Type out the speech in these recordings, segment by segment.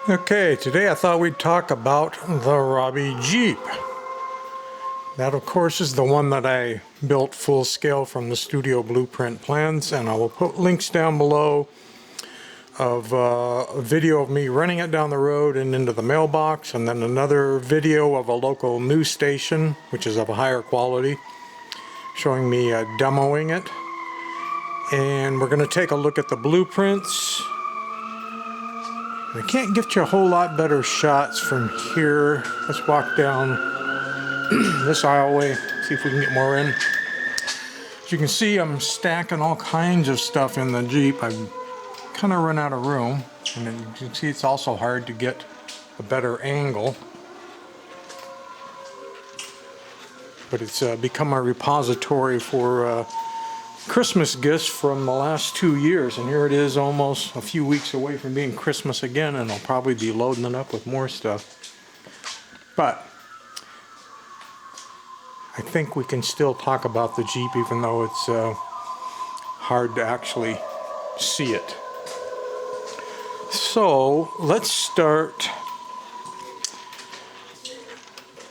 Okay, today I thought we'd talk about the Robby Jeep. That, of course, is the one that I built full scale from the studio blueprint plans, and I will put links down below of a video of me running it down the road and into the mailbox, and then another video of a local news station, which is of a higher quality, showing me demoing it. And we're going to take a look at the blueprints. I can't get you a whole lot better shots from here. Let's walk down this aisleway, see if we can get more in. As you can see, I'm stacking all kinds of stuff in the Jeep. I've kind of run out of room, and then you can see it's also hard to get a better angle. But it's become a repository for Christmas gifts from the last 2 years, and here it is almost a few weeks away from being Christmas again, and I'll probably be loading it up with more stuff. But I think we can still talk about the Jeep even though it's hard to actually see it. So let's start.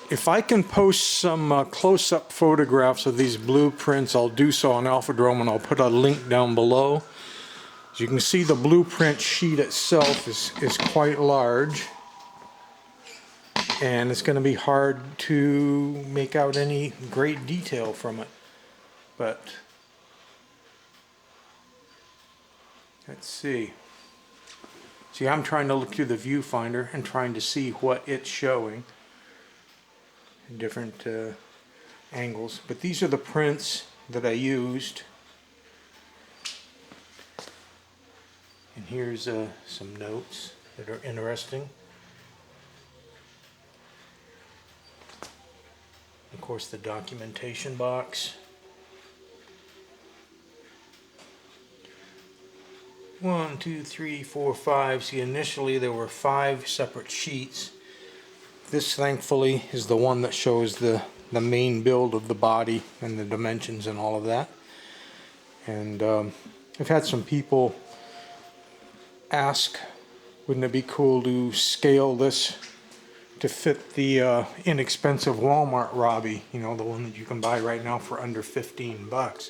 If I can post some close-up photographs of these blueprints, I'll do so on Alphadrom, and I'll put a link down below. As you can see, the blueprint sheet itself is quite large, and it's going to be hard to make out any great detail from it. But let's see. See, I'm trying to look through the viewfinder and trying to see what it's showing. Different angles, but these are the prints that I used, and here's some notes that are interesting. Of course, the documentation box. 1, 2, 3, 4, 5. See, initially there were 5 separate sheets. This, thankfully, is the one that shows the main build of the body and the dimensions and all of that. And I've had some people ask, wouldn't it be cool to scale this to fit the inexpensive Walmart Robby, you know, the one that you can buy right now for under 15 bucks.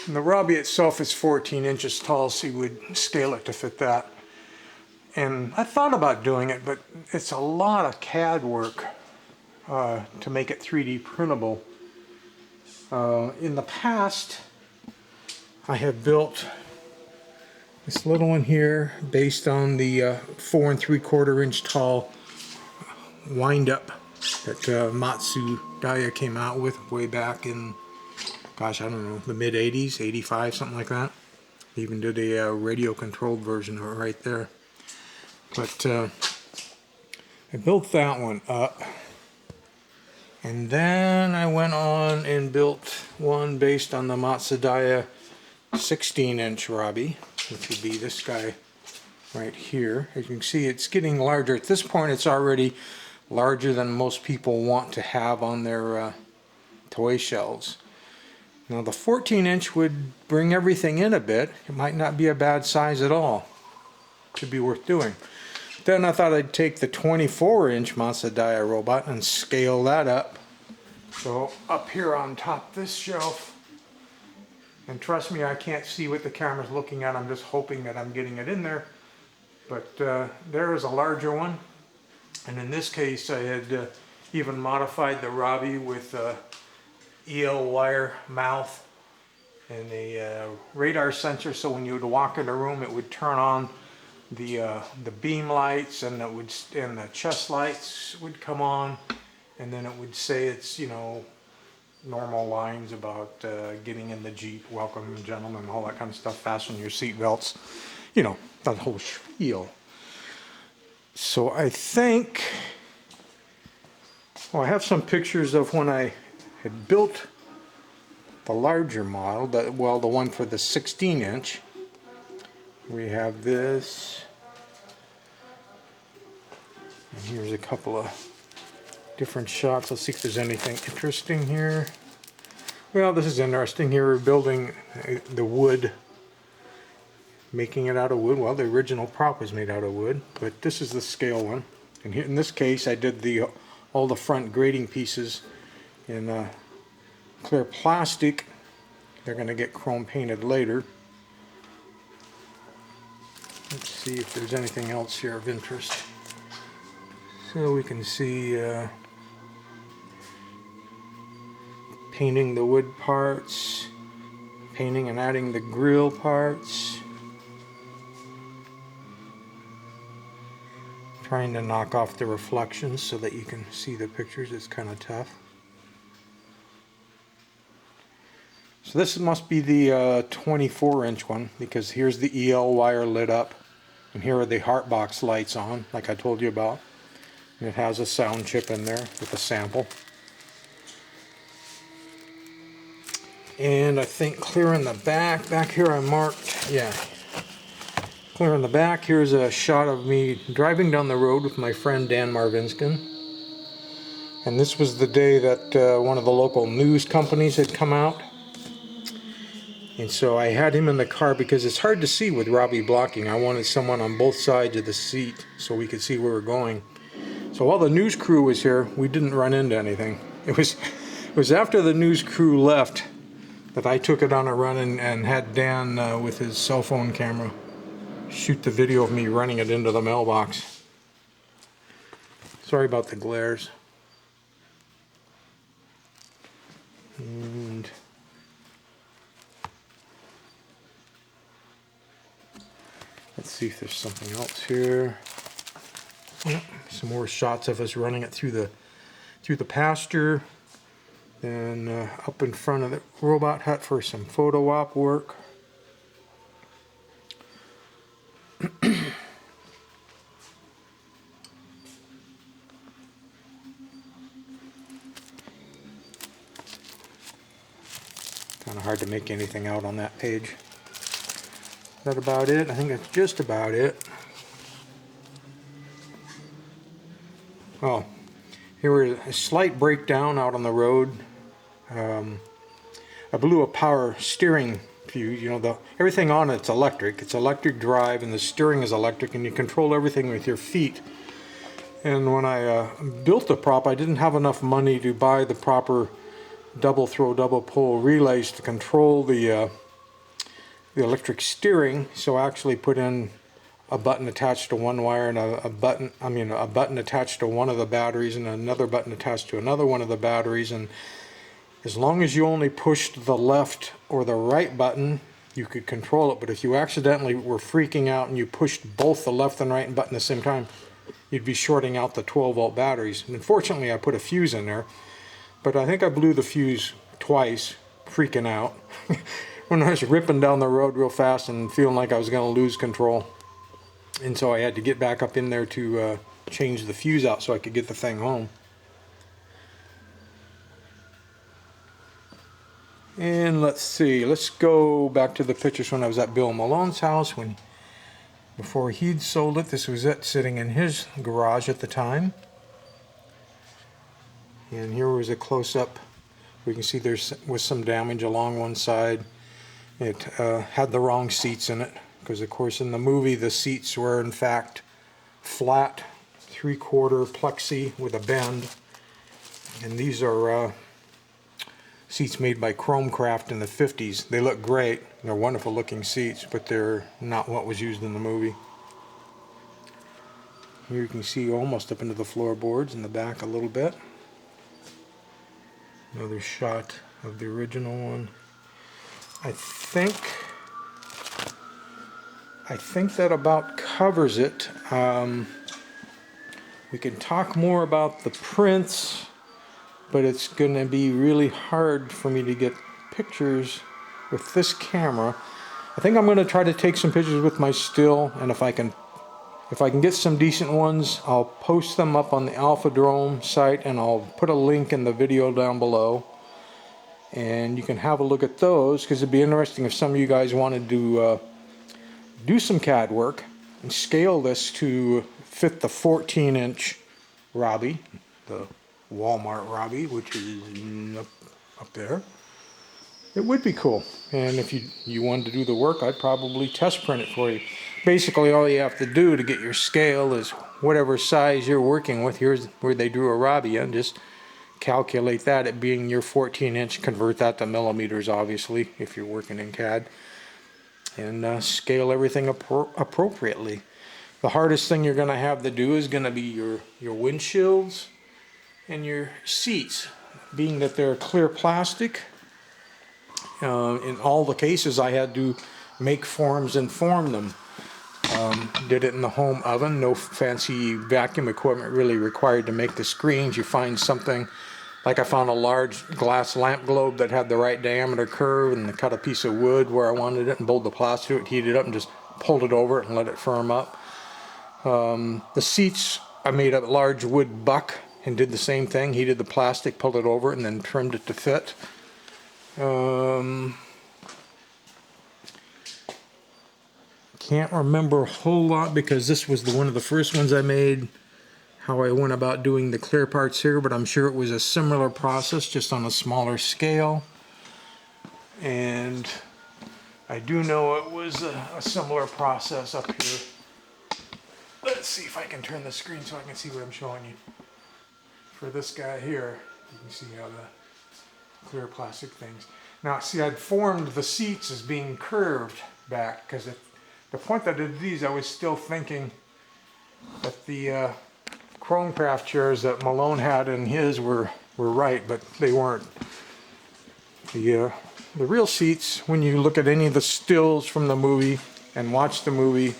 And the Robby itself is 14 inches tall, so you would scale it to fit that. And I thought about doing it, but it's a lot of CAD work to make it 3D printable. In the past, I have built this little one here based on the 4 3/4 inch tall wind-up that Matsudaira came out with way back in, gosh, I don't know, the mid-80s, 85, something like that. They even did a radio-controlled version of it right there. But I built that one up, and then I went on and built one based on the Matsudaira 16-inch Robby, which would be this guy right here. As you can see, it's getting larger. At this point, it's already larger than most people want to have on their toy shelves. Now, the 14-inch would bring everything in a bit. It might not be a bad size at all. Could be worth doing. Then I thought I'd take the 24-inch Matsudaira robot and scale that up. So up here on top this shelf, and trust me, I can't see what the camera's looking at. I'm just hoping that I'm getting it in there. But there is a larger one. And in this case, I had even modified the Robby with EL wire mouth and a radar sensor, so when you would walk in a room, it would turn on the beam lights, and the chest lights would come on, and then it would say it's, you know, normal lines about getting in the Jeep, welcome gentlemen, all that kind of stuff, fasten your seat belts, you know, that whole spiel. So I think, well, I have some pictures of when I had built the larger model, the one for the 16-inch. We have this, and here's a couple of different shots. Let's see if there's anything interesting here. Well, this is interesting. Here we're building the wood making it out of wood. Well, the original prop was made out of wood, but this is the scale one. And here, in this case, I did all the front grating pieces in clear plastic. They're going to get chrome painted later. Let's see if there's anything else here of interest. So we can see painting the wood parts, painting and adding the grill parts, trying to knock off the reflections so that you can see the pictures. It's kind of tough. So this must be the 24-inch one, because here's the EL wire lit up, and here are the heart box lights on, like I told you about. And it has a sound chip in there with a sample. And I think clear in the back here I marked, yeah, clear in the back, here's a shot of me driving down the road with my friend Dan Marvinskin. And this was the day that one of the local news companies had come out. And so I had him in the car because it's hard to see with Robby blocking. I wanted someone on both sides of the seat so we could see where we're going. So while the news crew was here, we didn't run into anything. It was after the news crew left that I took it on a run and had Dan with his cell phone camera shoot the video of me running it into the mailbox. Sorry about the glares. And let's see if there's something else here. Yep, some more shots of us running it through the pasture. Then up in front of the Robothut for some photo op work. Kind of hard to make anything out on that page. Is that about it? I think that's just about it. Oh, here was a slight breakdown out on the road. I blew a power steering fuse. You know, everything on it's electric. It's electric drive, and the steering is electric, and you control everything with your feet. And when I built the prop, I didn't have enough money to buy the proper double throw, double pull relays to control the electric steering. So I actually put in a button attached to one wire and a button attached to one of the batteries and another button attached to another one of the batteries. And as long as you only pushed the left or the right button, you could control it. But if you accidentally were freaking out and you pushed both the left and right button at the same time, you'd be shorting out the 12-volt batteries. And unfortunately, I put a fuse in there, but I think I blew the fuse twice, freaking out, when I was ripping down the road real fast and feeling like I was going to lose control. And so I had to get back up in there to change the fuse out so I could get the thing home. And let's see, let's go back to the pictures when I was at Bill Malone's house before he'd sold it. This was it sitting in his garage at the time. And here was a close-up. We can see there was some damage along one side. It had the wrong seats in it, because of course in the movie the seats were in fact flat 3/4 plexi with a bend. And these are seats made by Chromecraft in the 50s. They look great. They're wonderful looking seats, but they're not what was used in the movie. Here you can see almost up into the floorboards in the back a little bit. Another shot of the original one. I think that about covers it. We can talk more about the prints, but it's going to be really hard for me to get pictures with this camera. I think I'm going to try to take some pictures with my still, and if I can get some decent ones, I'll post them up on the Alphadrom site, and I'll put a link in the video down below, and you can have a look at those, because it'd be interesting if some of you guys wanted to do some CAD work and scale this to fit the 14-inch Robby, the Walmart Robby, which is up there. It would be cool. And if you wanted to do the work, I'd probably test print it for you. Basically, all you have to do to get your scale is whatever size you're working with. Here's where they drew a Robby in. Just calculate that, it being your 14-inch. Convert that to millimeters, obviously, if you're working in CAD. And scale everything appropriately. The hardest thing you're going to have to do is going to be your windshields and your seats. Being that they're clear plastic, in all the cases I had to make forms and form them. Did it in the home oven. No fancy vacuum equipment really required to make the screens. You find something, like I found a large glass lamp globe that had the right diameter curve, and I cut a piece of wood where I wanted it and bolted the plastic to it, heated it up, and just pulled it over it and let it firm up. The seats, I made a large wood buck and did the same thing. Heated the plastic, pulled it over, and then trimmed it to fit. Can't remember a whole lot because this was one of the first ones I made, how I went about doing the clear parts here, but I'm sure it was a similar process, just on a smaller scale. And I do know it was a similar process up here. Let's see if I can turn the screen so I can see what I'm showing you. For this guy here, you can see how the clear plastic things. Now, see, I'd formed the seats as being curved back, because at the point that I did these, I was still thinking that the Chromecraft chairs that Malone had in his were right, but they weren't. The real seats, when you look at any of the stills from the movie and watch the movie,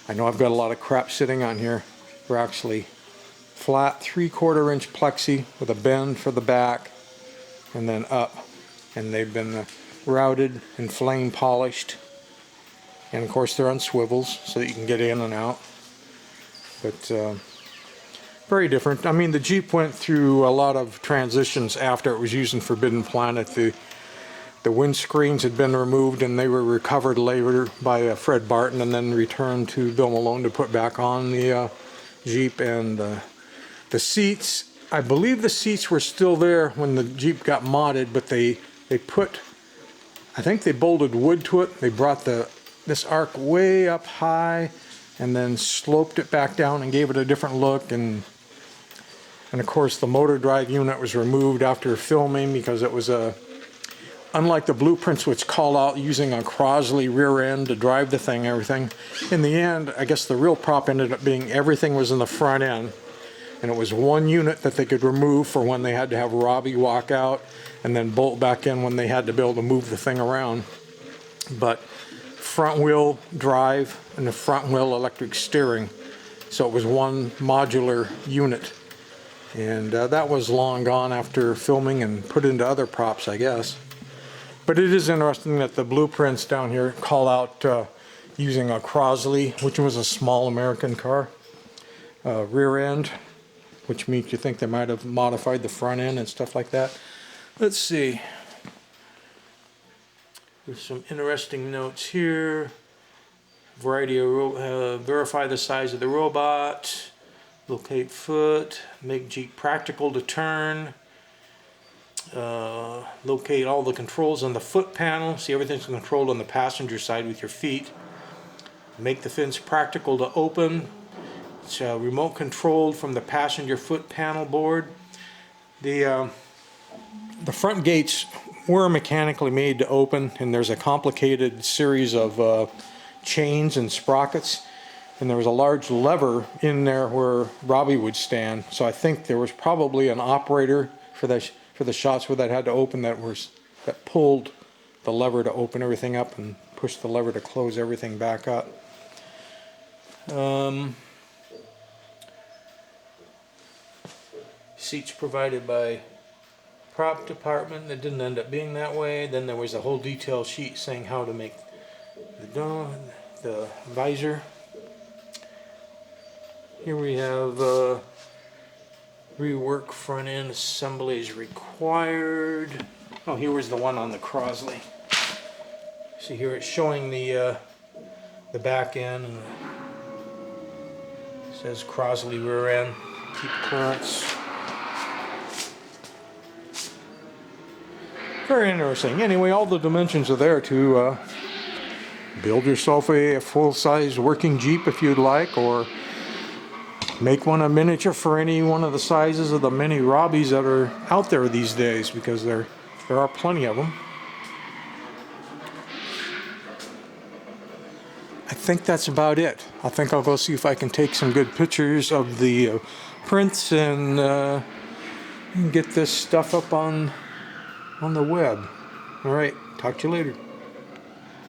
I know I've got a lot of crap sitting on here. They're actually flat 3/4 inch plexi with a bend for the back and then up. And they've been routed and flame polished. And of course they're on swivels so that you can get in and out. But very different. I mean, the Jeep went through a lot of transitions after it was used in Forbidden Planet. The windscreens had been removed and they were recovered later by Fred Barton and then returned to Bill Malone to put back on the Jeep. And the seats, I believe the seats were still there when the Jeep got modded, but they put, I think they bolted wood to it. They brought this arc way up high and then sloped it back down and gave it a different look. And of course the motor drive unit was removed after filming because it was unlike the blueprints which call out using a Crosley rear end to drive the thing, everything. In the end, I guess the real prop ended up being everything was in the front end. And it was one unit that they could remove for when they had to have Robby walk out and then bolt back in when they had to be able to move the thing around. But front wheel drive and the front wheel electric steering. So it was one modular unit. And that was long gone after filming and put into other props, I guess. But it is interesting that the blueprints down here call out using a Crosley, which was a small American car, rear end, which makes you think they might have modified the front end and stuff like that. Let's see. There's some interesting notes here. Variety of verify the size of the robot, locate foot, make Jeep practical to turn, locate all the controls on the foot panel. See, everything's controlled on the passenger side with your feet. Make the fins practical to open. It's remote controlled from the passenger foot panel board. The front gates were mechanically made to open, and there's a complicated series of chains and sprockets, and there was a large lever in there where Robby would stand. So I think there was probably an operator for the shots where that had to open that pulled the lever to open everything up and pushed the lever to close everything back up. Seats provided by prop department. That didn't end up being that way. Then there was a whole detail sheet saying how to make the visor. Here we have rework front end assembly is required. Oh, here was the one on the Crosley. See, here it's showing the back end, and it says Crosley rear end. Keep clearance. Very interesting. Anyway, all the dimensions are there to build yourself a full-size working Jeep if you'd like, or make one a miniature for any one of the sizes of the many Robbies that are out there these days, because there are plenty of them. I think that's about it. I think I'll go see if I can take some good pictures of the prints and get this stuff up on the web. All right, talk to you later.